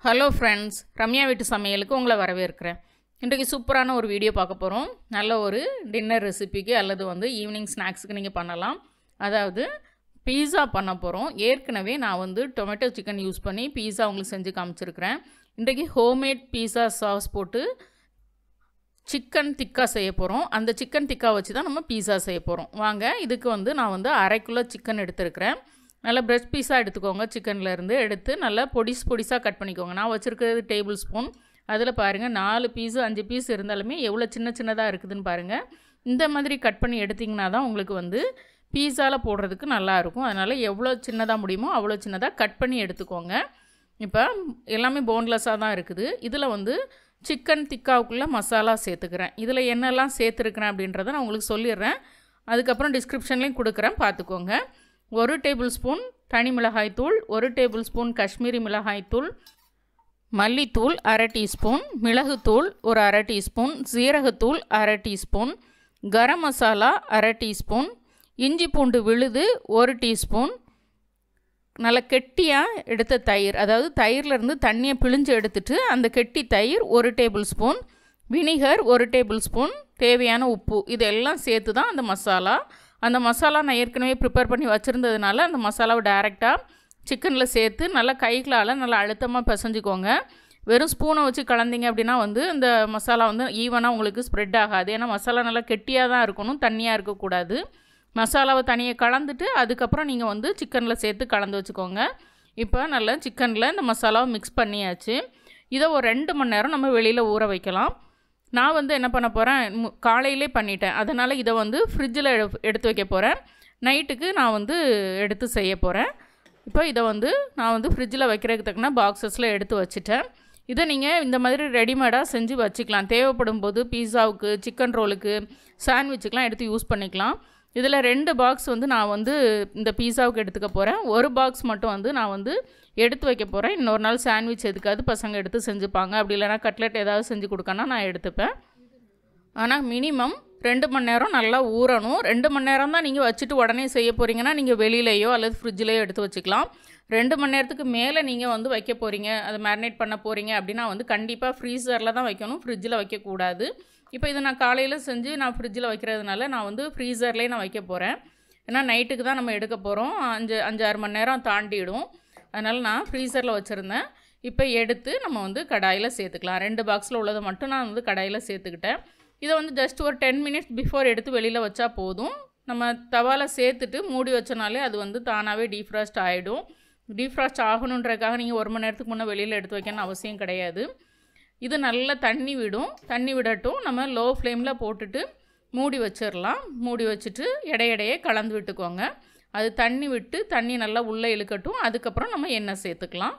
Hello friends, Ramya வீட்டு சமையலுக்கு உங்களை வரவேற்கிறேன். இன்றைக்கு சூப்பரான ஒரு வீடியோ பார்க்க போகிறோம். நல்ல ஒரு டின்னர் ரெசிபிக்கு அல்லது ஈவினிங் ஸ்நாக்ஸுக்கு நீங்கள் பண்ணலாம். அதாவது பீஸா பண்ண போகிறோம். ஏற்கனவே நான் டொமேட்டோ சிக்கன் யூஸ் பண்ணி பீஸா உங்களுக்கு செஞ்சு காமிச்சிருக்கிறேன். இன்றைக்கு ஹோம்மேட் பீஸா சாஸ் போட்டு சிக்கன் திக்கா செய்ய போகிறோம். அந்த சிக்கன் திக்கா வச்சு தான் நம்ம பீஸா செய்ய போகிறோம். வாங்க, இதுக்கு நான் 1/2 கிலோ சிக்கன் எடுத்துருக்கிறேன். நல்லா பிரெஸ்ட் பீஸாக எடுத்துக்கோங்க. சிக்கன்லேருந்து எடுத்து நல்லா பொடிசாக கட் பண்ணிக்கோங்க. நான் வச்சுருக்கிறது டேபிள் ஸ்பூன். அதில் பாருங்கள் 4 பீஸு 5 பீஸ் இருந்தாலுமே எவ்வளோ சின்னதாக இருக்குதுன்னு பாருங்கள். இந்த மாதிரி கட் பண்ணி எடுத்திங்கன்னா தான் உங்களுக்கு பீஸாவில் போடுறதுக்கு நல்லாயிருக்கும். அதனால் எவ்வளோ சின்னதாக முடியுமோ அவ்வளோ சின்னதாக கட் பண்ணி எடுத்துக்கோங்க. இப்போ எல்லாமே போன்லெஸ்ஸாக தான் இருக்குது. இதில் சிக்கன் திக்காவுக்குள்ளே மசாலா சேர்த்துக்கிறேன். இதில் என்னெல்லாம் சேர்த்துருக்கிறேன் அப்படின்றத நான் உங்களுக்கு சொல்லிடுறேன். அதுக்கப்புறம் டிஸ்கிரிப்ஷன்லேயும் கொடுக்குறேன், பார்த்துக்கோங்க. 1 டேபிள் ஸ்பூன் தனி மிளகாய்த்தூள், 1 டேபிள் ஸ்பூன் காஷ்மீரி மிளகாய்த்தூள், மல்லித்தூள் 1/2 டீஸ்பூன், மிளகுத்தூள் 1/2 டீஸ்பூன், சீரகத்தூள் 1/2 டீஸ்பூன், கரம் மசாலா 1/2 டீஸ்பூன், இஞ்சி பூண்டு விழுது 1 டீஸ்பூன், நல்ல கெட்டியாக எடுத்த தயிர், அதாவது தயிர்லேருந்து தண்ணியை பிழிஞ்சு எடுத்துட்டு அந்த கெட்டி தயிர் 1 table spoon, vinegar 1 table spoon, தேவையான உப்பு, இதெல்லாம் சேர்த்து தான் அந்த மசாலா. அந்த மசாலா நான் ஏற்கனவே ப்ரிப்பேர் பண்ணி வச்சுருந்ததுனால அந்த மசாலாவை டைரெக்டாக சிக்கனில் சேர்த்து நல்லா கைகளால் நல்லா அழுத்தமாக பிசைஞ்சிக்கோங்க. வெறும் ஸ்பூனை வச்சு கலந்திங்க அப்படின்னா இந்த மசாலா ஈவனாக உங்களுக்கு ஸ்ப்ரெட் ஆகாது. ஏன்னா மசாலா நல்லா கெட்டியாக தான் இருக்கணும், தண்ணியாக இருக்கக்கூடாது. மசாலாவை தனியாக கலந்துட்டு அதுக்கப்புறம் நீங்கள் சிக்கனில் சேர்த்து கலந்து வச்சுக்கோங்க. இப்போ நல்லா சிக்கனில் இந்த மசாலாவை மிக்ஸ் பண்ணியாச்சு. இதை ஒரு 2 மணி நேரம் நம்ம வெளியில் ஊற வைக்கலாம். நான் என்ன பண்ண போகிறேன், காலையிலே பண்ணிட்டேன். அதனால் இதை ஃப்ரிட்ஜில் எடுத்து வைக்க போகிறேன். நைட்டுக்கு நான் எடுத்து செய்ய போகிறேன். இப்போ இதை நான் ஃப்ரிட்ஜில் வைக்கிறதுக்கு தக்கன பாக்ஸஸில் எடுத்து வச்சுட்டேன். இதை நீங்கள் இந்த மாதிரி ரெடிமேடாக செஞ்சு வச்சுக்கலாம். தேவைப்படும் போது பீஸாவுக்கு, சிக்கன் ரோலுக்கு, சாண்ட்விச்சுக்கெலாம் எடுத்து யூஸ் பண்ணிக்கலாம். இதில் 2 பாக்ஸ் நான் இந்த பீஸாவுக்கு எடுத்துக்க போகிறேன். 1 பாக்ஸ் மட்டும் நான் எடுத்து வைக்க போகிறேன். இன்னொரு நாள் சாண்ட்விச் எதுக்காவது பசங்க எடுத்து செஞ்சுப்பாங்க. அப்படி இல்லைனா கட்லெட் ஏதாவது செஞ்சு கொடுக்கணும்னா நான் எடுத்துப்பேன். ஆனால் மினிமம் 2 மணி நேரம் நல்லா ஊறணும். 2 மணி நேரம் தான் நீங்கள் வச்சுட்டு உடனே செய்ய போகிறீங்கன்னா நீங்கள் வெளியிலையோ அல்லது ஃப்ரிட்ஜிலையோ எடுத்து வச்சுக்கலாம். 2 மணி நேரத்துக்கு மேலே நீங்கள் வைக்க போகிறீங்க, அதை மேரினேட் பண்ண போகிறீங்க அப்படின்னா கண்டிப்பாக ஃப்ரீசரில் தான் வைக்கணும், ஃப்ரிட்ஜில் வைக்கக்கூடாது. இப்போ இதை நான் காலையில் செஞ்சு நான் ஃப்ரிட்ஜில் வைக்கிறதுனால நான் ஃப்ரீசர்லேயே நான் வைக்க போகிறேன். ஏன்னா நைட்டுக்கு தான் நம்ம எடுக்க போகிறோம். 5-6 மணி நேரம் தாண்டிடும். அதனால் நான் ஃப்ரீசரில் வச்சுருந்தேன். இப்போ எடுத்து நம்ம கடாயில் சேர்த்துக்கலாம். 2 பாக்ஸில் உள்ளதை மட்டும் நான் கடாயில் சேர்த்துக்கிட்டேன். இதை ஜஸ்ட் ஒரு 10 மினிட்ஸ் பிஃபோர் எடுத்து வெளியில் வச்சா போதும். நம்ம தவாவில் சேர்த்துட்டு மூடி வச்சனாலே அது தானாகவே டீஃப்ராஸ்ட் ஆகிடும். டீஃப்ராஸ்ட் ஆகணுன்றதுக்காக நீங்கள் 1 மணி நேரத்துக்கு முன்னே வெளியில் எடுத்து வைக்கணும்னு அவசியம் கிடையாது. இது நல்லா தண்ணி விடும். தண்ணி விடட்டும். நம்ம லோ ஃப்ளேமில் போட்டுட்டு மூடி வச்சிடலாம். மூடி வச்சுட்டு இடையிடையே கலந்து விட்டுக்கோங்க. அது தண்ணி விட்டு தண்ணி நல்லா உள்ளே இழுக்கட்டும். அதுக்கப்புறம் நம்ம எண்ணெய் சேர்த்துக்கலாம்.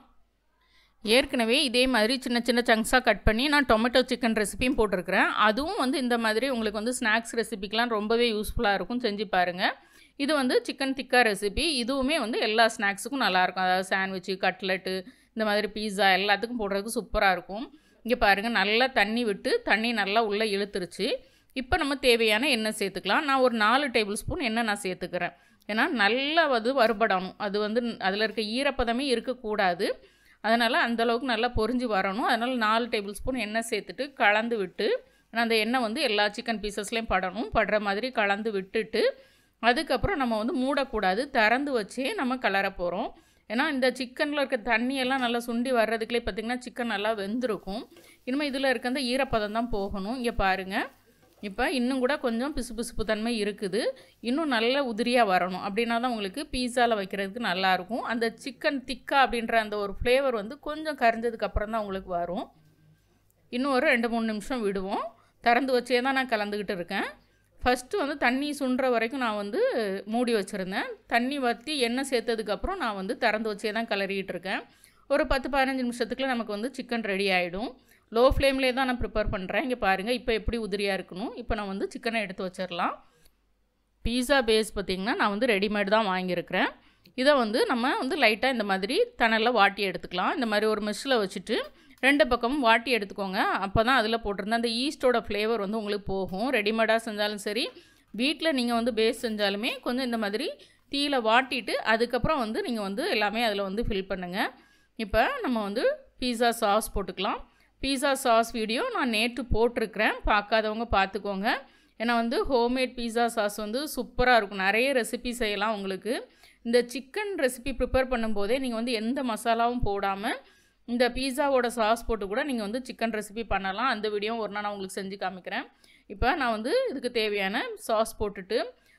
ஏற்கனவே இதே மாதிரி சின்ன சின்ன சங்க்ஸாக கட் பண்ணி நான் டொமேட்டோ சிக்கன் ரெசிபியும் போட்டிருக்கிறேன். அதுவும் இந்த மாதிரி உங்களுக்கு ஸ்நாக்ஸ் ரெசிபிக்கெலாம் ரொம்பவே யூஸ்ஃபுல்லாக இருக்கும், செஞ்சு பாருங்கள். இது சிக்கன் திக்கா ரெசிபி. இதுவுமே எல்லா ஸ்நாக்ஸுக்கும் நல்லாயிருக்கும். அதாவது சாண்ட்விச்சு, கட்லெட்டு, இந்த மாதிரி பீஸா எல்லாத்துக்கும் போடுறதுக்கு சூப்பராக இருக்கும். இங்கே பாருங்கள், நல்லா தண்ணி விட்டு தண்ணி நல்லா உள்ளே இழுத்துருச்சு. இப்போ நம்ம தேவையான எண்ணெய் சேர்த்துக்கலாம். நான் ஒரு 4 டேபிள் ஸ்பூன் எண்ணெய் நான் சேர்த்துக்கிறேன். ஏன்னா நல்லா வறுபடணும். அது அதில் இருக்க ஈரப்பதமே இருக்கக்கூடாது. அதனால் அந்தளவுக்கு நல்லா பொரிஞ்சு வரணும். அதனால் 4 டேபிள் ஸ்பூன் எண்ணெய் சேர்த்துட்டு கலந்து விட்டு, அந்த எண்ணெய் எல்லா சிக்கன் பீசஸ்லேயும் படுற மாதிரி கலந்து விட்டுட்டு அதுக்கப்புறம் நம்ம மூடக்கூடாது. திறந்து வச்சே நம்ம கலர போகிறோம். ஏன்னா இந்த சிக்கனில் இருக்க தண்ணியெல்லாம் நல்லா சுண்டி வர்றதுக்குள்ளே பார்த்திங்கன்னா சிக்கன் நல்லா வெந்திருக்கும். இனிமேல் இதில் இருக்க அந்த ஈரப்பதம் தான் போகணும். இங்கே பாருங்கள், இப்போ இன்னும் கூட கொஞ்சம் பிசுபிசுப்பு தன்மை இருக்குது. இன்னும் நல்ல உதிரியாக வரணும். அப்படின்னா தான் உங்களுக்கு பீஸாவில் வைக்கிறதுக்கு நல்லாயிருக்கும். அந்த சிக்கன் திக்கா அப்படின்ற அந்த ஒரு ஃப்ளேவர் கொஞ்சம் கரிஞ்சதுக்கப்புறம் தான் உங்களுக்கு வரும். இன்னும் ஒரு 2-3 நிமிஷம் விடுவோம். திறந்து வச்சே தான் நான் கலந்துக்கிட்டு இருக்கேன். ஃபஸ்ட்டு தண்ணி சுண்டுற வரைக்கும் நான் மூடி வச்சுருந்தேன். தண்ணி வற்றி எண்ணெய் சேர்த்ததுக்கப்புறம் நான் திறந்து வச்சே தான் கிளறிக்கிட்டு இருக்கேன். ஒரு 10-15 நிமிஷத்துக்குள்ள நமக்கு சிக்கன் ரெடி ஆகிடும். லோ ஃப்ளேம்லேயே தான் நான் ப்ரிப்பேர் பண்ணுறேன். இங்கே பாருங்கள், இப்போ எப்படி உதிரியாக இருக்கணும். இப்போ நான் சிக்கனை எடுத்து வச்சிடலாம். பீஸா பேஸ் பார்த்திங்கன்னா நான் ரெடிமேட் தான் வாங்கியிருக்கிறேன். இதை நம்ம லைட்டாக இந்த மாதிரி தணலில் வாட்டி எடுத்துக்கலாம். இந்த மாதிரி ஒரு மெஷ்ஷில் வச்சுட்டு 2 பக்கமும் வாட்டி எடுத்துக்கோங்க. அப்போ தான் அதில் போட்டிருந்த அந்த ஈஸ்டோட ஃப்ளேவர் உங்களுக்கு போகும். ரெடிமேடாக செஞ்சாலும் சரி, வீட்டில் நீங்கள் பேஸ் செஞ்சாலுமே கொஞ்சம் இந்த மாதிரி தீயில் வாட்டிட்டு அதுக்கப்புறம் நீங்கள் எல்லாமே அதில் ஃபில் பண்ணுங்கள். இப்போ நம்ம பீஸா சாஸ் போட்டுக்கலாம். பீஸா சாஸ் வீடியோ நான் நேற்று போட்டிருக்கிறேன், பார்க்காதவங்க பார்த்துக்கோங்க. ஏன்னா வந்து ஹோம்மேட் பீஸா சாஸ் வந்து சூப்பராக இருக்கும். நிறைய ரெசிபி செய்யலாம் உங்களுக்கு. இந்த சிக்கன் ரெசிபி ப்ரிப்பேர் பண்ணும்போதே நீங்கள் வந்து எந்த மசாலாவும் போடாமல் இந்த பீஸாவோட சாஸ் போட்டு கூட நீங்கள் வந்து சிக்கன் ரெசிபி பண்ணலாம். அந்த வீடியோ ஒரு நாள் நான் உங்களுக்கு செஞ்சு காமிக்கிறேன். இப்போ நான் வந்து இதுக்கு தேவையான சாஸ் போட்டுட்டு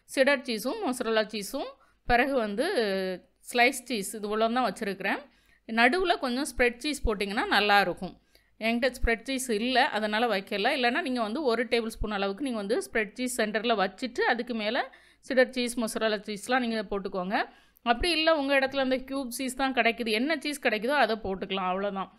சிடர் சீஸும் மொசரல்லா சீஸும் பிறகு வந்து ஸ்லைஸ் சீஸ் இது இவ்வளோ தான் வச்சுருக்கிறேன். நடுவில் கொஞ்சம் ஸ்ப்ரெட் சீஸ் போட்டிங்கன்னா நல்லாயிருக்கும். என்கிட்ட ஸ்ப்ரெட் சீஸ் இல்லை, அதனால் வைக்கல. இல்லைனா நீங்கள் வந்து 1 டேபிள் ஸ்பூன் அளவுக்கு நீங்கள் வந்து ஸ்ப்ரெட் சீஸ் சென்டரில் வச்சுட்டு அதுக்கு மேலே சிடர் சீஸ் மொசரல்லா சீஸ்லாம் நீங்கள் போட்டுக்கோங்க. அப்படி இல்லை உங்கள் இடத்துல அந்த க்யூப் சீஸ் தான் கிடைக்குது, என்ன சீஸ் கிடைக்குதோ அதை போட்டுக்கலாம், அவ்வளோதான்.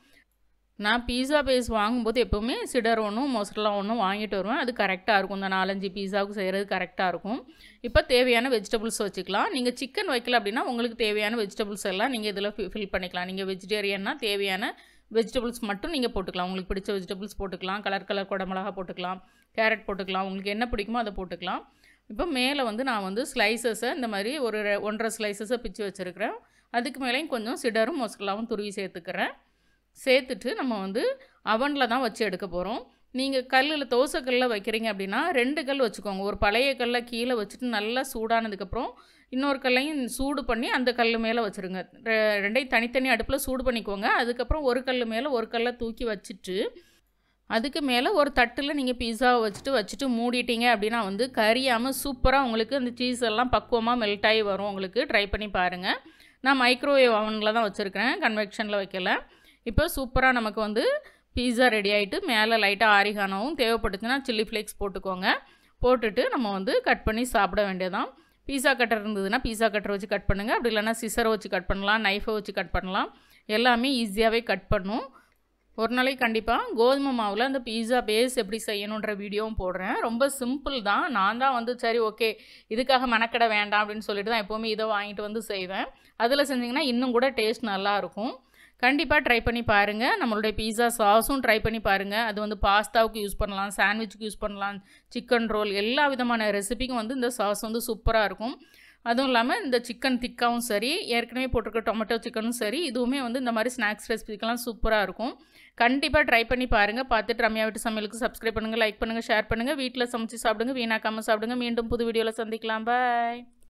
நான் பீஸா பேஸ் வாங்கும்போது எப்போவுமே சிடர் ஒன்றும் மொசரல்லா ஒன்றும் வாங்கிட்டு வருவேன். அது கரெக்டாக இருக்கும். இந்த 4-5 பீஸாவுக்கு செய்கிறது கரெக்டாக இருக்கும். இப்போ தேவையான வெஜிடபிள்ஸ் வச்சுக்கலாம். நீங்கள் சிக்கன் வைக்கல அப்படின்னா உங்களுக்கு தேவையான வெஜிடபிள்ஸ் எல்லாம் நீங்கள் இதில் ஃபில் பண்ணிக்கலாம். நீங்கள் வெஜிடேரியன்னா தேவையான வெஜிடபிள்ஸ் மட்டும் நீங்கள் போட்டுக்கலாம். உங்களுக்கு பிடிச்ச வெஜிடபிள்ஸ் போட்டுக்கலாம். கலர் குடமிளகா போட்டுக்கலாம், கேரட் போட்டுக்கலாம், உங்களுக்கு என்ன பிடிக்குமோ அதை போட்டுக்கலாம். இப்போ மேலே வந்து நான் வந்து ஸ்லைசஸை இந்த மாதிரி ஒரு 1.5 ஸ்லைசஸை பிச்சு வச்சுருக்கிறேன். அதுக்கு மேலேயும் கொஞ்சம் சிடரும் மொசரல்லாவும் துருவி சேர்த்துக்கிறேன். சேர்த்துட்டு நம்ம வந்து அவனில் தான் வச்சு எடுக்க போகிறோம். நீங்கள் கல்லில் தோசைக்கல்லில் வைக்கிறீங்க அப்படின்னா 2 கல் வச்சுக்கோங்க. ஒரு பழைய கல்லை கீழே வச்சுட்டு நல்லா சூடானதுக்கப்புறம் இன்னொரு கல்லையும் சூடு பண்ணி அந்த கல் மேலே வச்சுருங்க. ரெண்டையும் தனித்தனி அடுப்பில் சூடு பண்ணிக்கோங்க. அதுக்கப்புறம் ஒரு கல் மேலே ஒரு கல்லை தூக்கி வச்சுட்டு அதுக்கு மேலே ஒரு தட்டில் நீங்கள் பீஸாவை வச்சுட்டு மூடிட்டீங்க அப்படின்னா வந்து கரியாமல் சூப்பராக உங்களுக்கு அந்த சீஸ் எல்லாம் பக்குவமாக மெல்ட் ஆகி வரும். உங்களுக்கு ட்ரை பண்ணி பாருங்கள். நான் மைக்ரோவேவ் அவனில் தான் வச்சுருக்கிறேன், கன்வெக்ஷனில் வைக்கல. இப்போ சூப்பராக நமக்கு வந்து பீஸா ரெடி ஆகிட்டு மேலே லைட்டாக ஆரிகானோவும் தேவைப்பட்டுச்சுன்னா சில்லி ஃப்ளேக்ஸ் போட்டுக்கோங்க. போட்டுட்டு நம்ம வந்து கட் பண்ணி சாப்பிட வேண்டியதான். பீஸா கட்டர் இருந்ததுன்னா பீஸா கட்டர் வச்சு கட் பண்ணுங்கள். அப்படி இல்லைனா சிசரை வச்சு கட் பண்ணலாம், நைஃபை வச்சு கட் பண்ணலாம். எல்லாமே ஈஸியாகவே கட் பண்ணும். ஒரு நாளைக்கு கண்டிப்பாக கோதுமை மாவில் அந்த பீஸா பேஸ் எப்படி செய்யணுன்ற வீடியோவும் போடுறேன். ரொம்ப சிம்பிள் தான். நான் தான் வந்து சரி ஓகே இதுக்காக மெனக்கட வேண்டாம் அப்படின்னு சொல்லிட்டு தான் எப்போவுமே இதை வாங்கிட்டு வந்து செய்வேன். அதில் செஞ்சிங்கன்னா இன்னும் கூட டேஸ்ட் நல்லாயிருக்கும். கண்டிப்பாக ட்ரை பண்ணி பாருங்கள். நம்மளுடைய பீஸா சாஸும் ட்ரை பண்ணி பாருங்கள். அது வந்து பாஸ்தாவுக்கு யூஸ் பண்ணலாம், சாண்ட்விச்சுக்கு யூஸ் பண்ணலாம், சிக்கன் ரோல் எல்லா விதமான ரெசிபிக்கும் வந்து இந்த சாஸ் வந்து சூப்பராக இருக்கும். அதுவும் இல்லாமல் இந்த சிக்கன் திக்காவும் சரி, ஏற்கனவே போட்டிருக்க டொமேட்டோ சிக்கனும் சரி, இதுவுமே வந்து இந்த மாதிரி ஸ்நாக்ஸ் ரெசிபிக்கெல்லாம் சூப்பராக இருக்கும். கண்டிப்பாக ட்ரை பண்ணி பாருங்கள். பார்த்துட்டு ரம்யா வீட்டு சமையலுக்கு சப்ஸ்கிரைப் பண்ணுங்கள், லைக் பண்ணுங்கள், ஷேர் பண்ணுங்கள். வீட்டில் சமைச்சு சாப்பிடுங்க, வீணாக்காமல் சாப்பிடுங்க. மீண்டும் புது வீடியோவில் சந்திக்கலாம். பாய்.